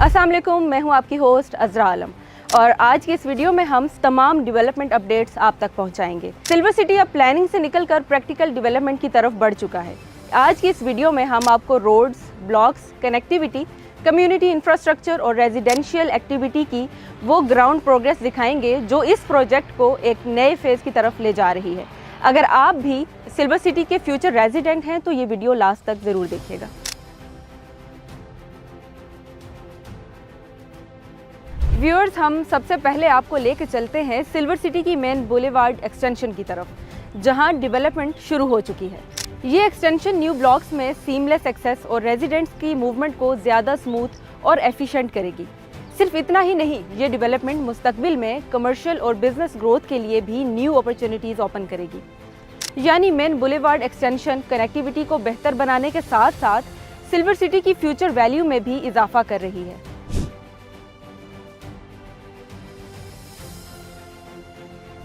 अस्सलाम वालेकुम, मैं हूं आपकी होस्ट अज़रा आलम और आज की इस वीडियो में हम तमाम डेवलपमेंट अपडेट्स आप तक पहुंचाएंगे। सिल्वर सिटी अब प्लानिंग से निकलकर प्रैक्टिकल डेवलपमेंट की तरफ बढ़ चुका है। आज की इस वीडियो में हम आपको roads, blocks, connectivity, community infrastructure और रेजिडेंशियल एक्टिविटी की वो ग्राउंड प्रोग्रेस दिखाएंगे जो इस प्रोजेक्ट को एक नए फेज़ की तरफ ले जा रही है। अगर आप भी सिल्वर सिटी के फ्यूचर रेजिडेंट हैं तो ये वीडियो लास्ट तक ज़रूर देखिएगा। व्यूअर्स, हम सबसे पहले आपको लेकर चलते हैं सिल्वर सिटी की मेन बुलेवार्ड एक्सटेंशन की तरफ, जहां डेवलपमेंट शुरू हो चुकी है। ये एक्सटेंशन न्यू ब्लॉक्स में सीमलेस एक्सेस और रेजिडेंट्स की मूवमेंट को ज़्यादा स्मूथ और एफिशिएंट करेगी। सिर्फ इतना ही नहीं, ये डेवलपमेंट मुस्तकबिल में कमर्शियल और बिजनेस ग्रोथ के लिए भी न्यू अपॉर्चुनिटीज़ ओपन करेगी। यानी मेन बुलेवार्ड एक्सटेंशन कनेक्टिविटी को बेहतर बनाने के साथ साथ सिल्वर सिटी की फ्यूचर वैल्यू में भी इजाफा कर रही है।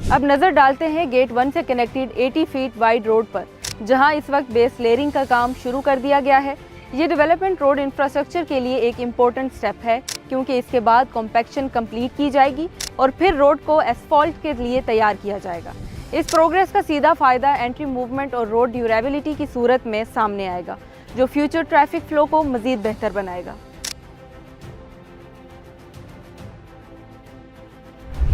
अब नज़र डालते हैं गेट 1 से कनेक्टेड 80 फीट वाइड रोड पर, जहां इस वक्त बेस लेयरिंग का काम शुरू कर दिया गया है। ये डेवलपमेंट रोड इंफ्रास्ट्रक्चर के लिए एक इम्पोर्टेंट स्टेप है, क्योंकि इसके बाद कॉम्पैक्शन कंप्लीट की जाएगी और फिर रोड को एस्फॉल्ट के लिए तैयार किया जाएगा। इस प्रोग्रेस का सीधा फ़ायदा एंट्री मूवमेंट और रोड ड्यूरेबिलिटी की सूरत में सामने आएगा, जो फ्यूचर ट्रैफिक फ़्लो को मज़ीद बेहतर बनाएगा।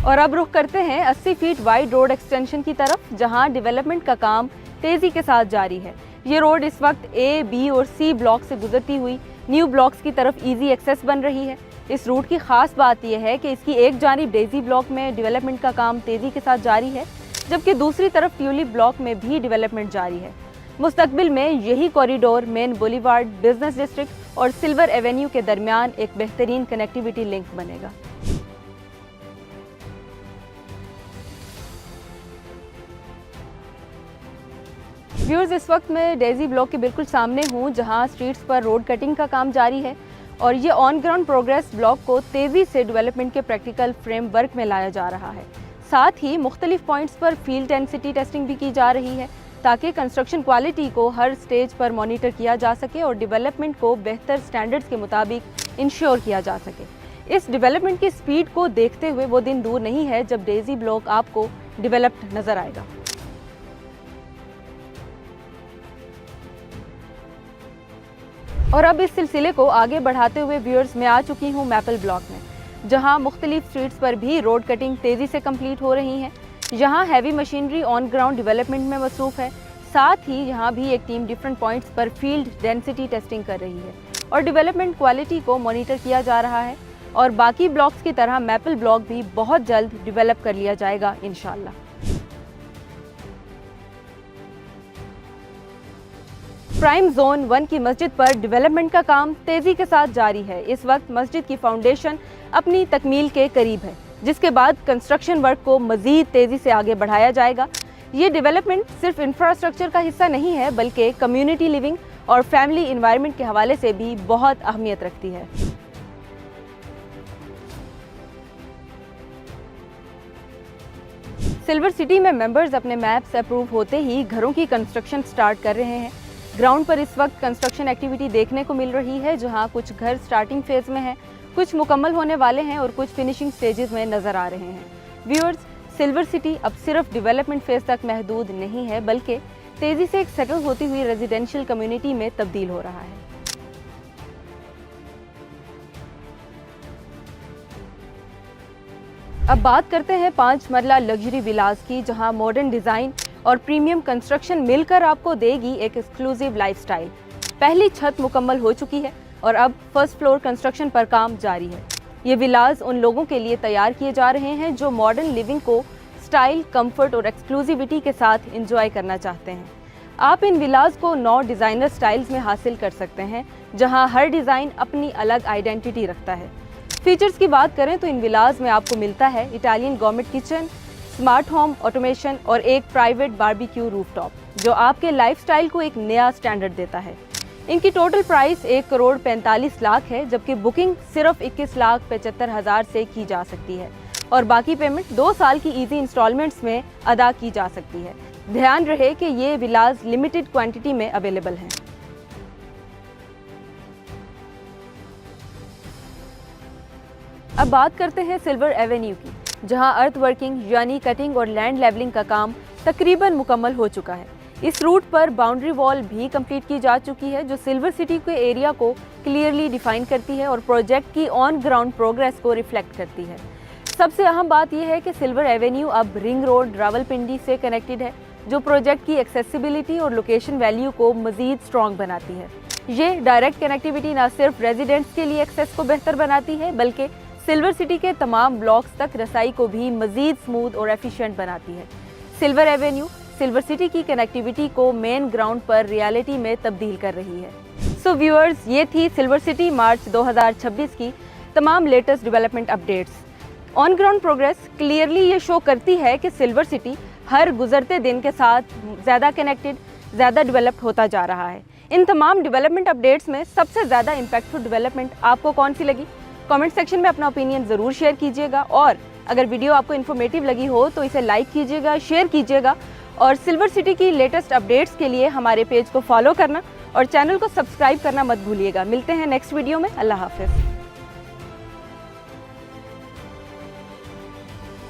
और अब रुख करते हैं 80 फीट वाइड रोड एक्सटेंशन की तरफ, जहां डेवलपमेंट का काम तेज़ी के साथ जारी है। ये रोड इस वक्त ए, बी और सी ब्लॉक से गुजरती हुई न्यू ब्लॉक्स की तरफ इजी एक्सेस बन रही है। इस रूट की खास बात यह है कि इसकी एक जानिब डेजी ब्लॉक में डेवलपमेंट का काम तेज़ी के साथ जारी है, जबकि दूसरी तरफ ट्यूलिप ब्लॉक में भी डेवलपमेंट जारी है। मुस्तकबिल में यही corridor main boulevard, business district और सिल्वर एवेन्यू के दरमियान एक बेहतरीन कनेक्टिविटी लिंक बनेगा। व्यूअर्स, इस वक्त मैं डेजी ब्लॉक के बिल्कुल सामने हूँ, जहाँ स्ट्रीट्स पर रोड कटिंग का काम जारी है और ये ऑन ग्राउंड प्रोग्रेस ब्लॉक को तेज़ी से डेवलपमेंट के प्रैक्टिकल फ्रेमवर्क में लाया जा रहा है। साथ ही मुख्तलिफ पॉइंट्स पर फील्ड डेंसिटी टेस्टिंग भी की जा रही है, ताकि कंस्ट्रक्शन क्वालिटी को हर स्टेज पर मॉनिटर किया जा सके और डेवलपमेंट को बेहतर स्टैंडर्ड्स के मुताबिक इंश्योर किया जा सके। इस डेवलपमेंट की स्पीड को देखते हुए वो दिन दूर नहीं है जब डेजी ब्लॉक आपको डेवलप्ड नज़र आएगा। और अब इस सिलसिले को आगे बढ़ाते हुए व्यूअर्स, मैं आ चुकी हूँ मैपल ब्लॉक में, जहाँ मुख्तलिफ स्ट्रीट्स पर भी रोड कटिंग तेज़ी से कंप्लीट हो रही है। यहाँ heavy machinery on ground development में मसरूफ़ है। साथ ही यहाँ भी एक टीम डिफरेंट पॉइंट्स पर फील्ड डेंसिटी टेस्टिंग कर रही है और डेवलपमेंट क्वालिटी को मॉनिटर किया जा रहा है। और बाकी ब्लॉक्स की तरह मैपल ब्लॉक भी बहुत जल्द डेवलप कर लिया जाएगा इंशाल्लाह। प्राइम जोन 1 की मस्जिद पर डेवलपमेंट का काम तेज़ी के साथ जारी है। इस वक्त मस्जिद की फाउंडेशन अपनी तकमील के करीब है, जिसके बाद कंस्ट्रक्शन वर्क को मज़ीद तेज़ी से आगे बढ़ाया जाएगा। ये डेवलपमेंट सिर्फ इंफ्रास्ट्रक्चर का हिस्सा नहीं है, बल्कि कम्युनिटी लिविंग और फैमिली इन्वायरमेंट के हवाले से भी बहुत अहमियत रखती है। सिल्वर सिटी में मेंबर्स अपने मैप्स अप्रूव होते ही घरों की कंस्ट्रक्शन स्टार्ट कर रहे हैं। ग्राउंड पर इस वक्त कंस्ट्रक्शन एक्टिविटी देखने को मिल रही है, जहां कुछ घर स्टार्टिंग फेज में हैं, कुछ मुकम्मल होने वाले हैं और कुछ फिनिशिंग स्टेजेस में नज़र आ रहे हैं। व्यूअर्स, सिल्वर सिटी अब सिर्फ डेवलपमेंट फेज तक महदूद नहीं है, बल्कि तेज़ी से एक सेटल होती हुई रेजिडेंशियल कम्युनिटी में तब्दील हो रहा है। अब बात करते हैं 5 मरला लग्जरी विलास की, जहां मॉडर्न डिज़ाइन और प्रीमियम कंस्ट्रक्शन मिलकर आपको देगी एक एक्सक्लूसिव लाइफस्टाइल। पहली छत मुकम्मल हो चुकी है और अब फर्स्ट फ्लोर कंस्ट्रक्शन पर काम जारी है। ये विलास उन लोगों के लिए तैयार किए जा रहे हैं जो मॉडर्न लिविंग को स्टाइल, कंफर्ट और एक्सक्लूसिविटी के साथ एंजॉय करना चाहते हैं। आप इन विलास को 9 डिज़ाइनर स्टाइल्स में हासिल कर सकते हैं, जहाँ हर डिज़ाइन अपनी अलग आइडेंटिटी रखता है। फीचर्स की बात करें तो इन विलास में आपको मिलता है Italian government kitchen, smart home automation और एक प्राइवेट बारबेक्यू रूफटॉप, जो आपके लाइफस्टाइल को एक नया स्टैंडर्ड देता है। इनकी टोटल प्राइस 1,45,00,000 है, जबकि बुकिंग सिर्फ 21,75,000 से की जा सकती है और बाकी पेमेंट 2 साल की इजी इंस्टॉलमेंट्स में अदा की जा सकती है। ध्यान रहे कि ये विलास लिमिटेड क्वांटिटी में अवेलेबल हैं। अब बात करते हैं सिल्वर एवेन्यू की, जहां अर्थ वर्किंग यानी कटिंग और लैंड लेवलिंग का काम तकरीबन मुकम्मल हो चुका है। इस रूट पर बाउंड्री वॉल भी कंप्लीट की जा चुकी है, जो सिल्वर सिटी के एरिया को क्लियरली डिफाइन करती है और प्रोजेक्ट की ऑन ग्राउंड प्रोग्रेस को रिफ्लेक्ट करती है। सबसे अहम बात यह है कि सिल्वर एवेन्यू अब रिंग रोड रावलपिंडी से कनेक्टेड है, जो प्रोजेक्ट की एक्सेसिबिलिटी और लोकेशन वैल्यू को मजीद स्ट्रॉन्ग बनाती है। ये डायरेक्ट कनेक्टिविटी न सिर्फ रेजिडेंट्स के लिए एक्सेस को बेहतर बनाती है, बल्कि सिल्वर सिटी के तमाम ब्लॉक्स तक रसाई को भी मजीद स्मूथ और एफिशिएंट बनाती है। सिल्वर एवेन्यू सिल्वर सिटी की कनेक्टिविटी को मेन ग्राउंड पर रियलिटी में तब्दील कर रही है। सो व्यूअर्स, ये थी सिल्वर सिटी मार्च 2026 की तमाम latest development updates. On ground progress clearly ये शो करती है कि सिल्वर सिटी हर गुजरते दिन के साथ ज़्यादा कनेक्टेड, ज़्यादा डेवलप्ड होता जा रहा है। इन तमाम डेवलपमेंट अपडेट्स में सबसे ज़्यादा इम्पैक्टफुल डेवलपमेंट आपको कौन सी लगी? कमेंट सेक्शन में अपना ओपिनियन ज़रूर शेयर कीजिएगा, और अगर वीडियो आपको इन्फॉर्मेटिव लगी हो तो इसे लाइक कीजिएगा, शेयर कीजिएगा, और सिल्वर सिटी की लेटेस्ट अपडेट्स के लिए हमारे पेज को फॉलो करना और चैनल को सब्सक्राइब करना मत भूलिएगा। मिलते हैं नेक्स्ट वीडियो में। अल्लाह हाफिज़।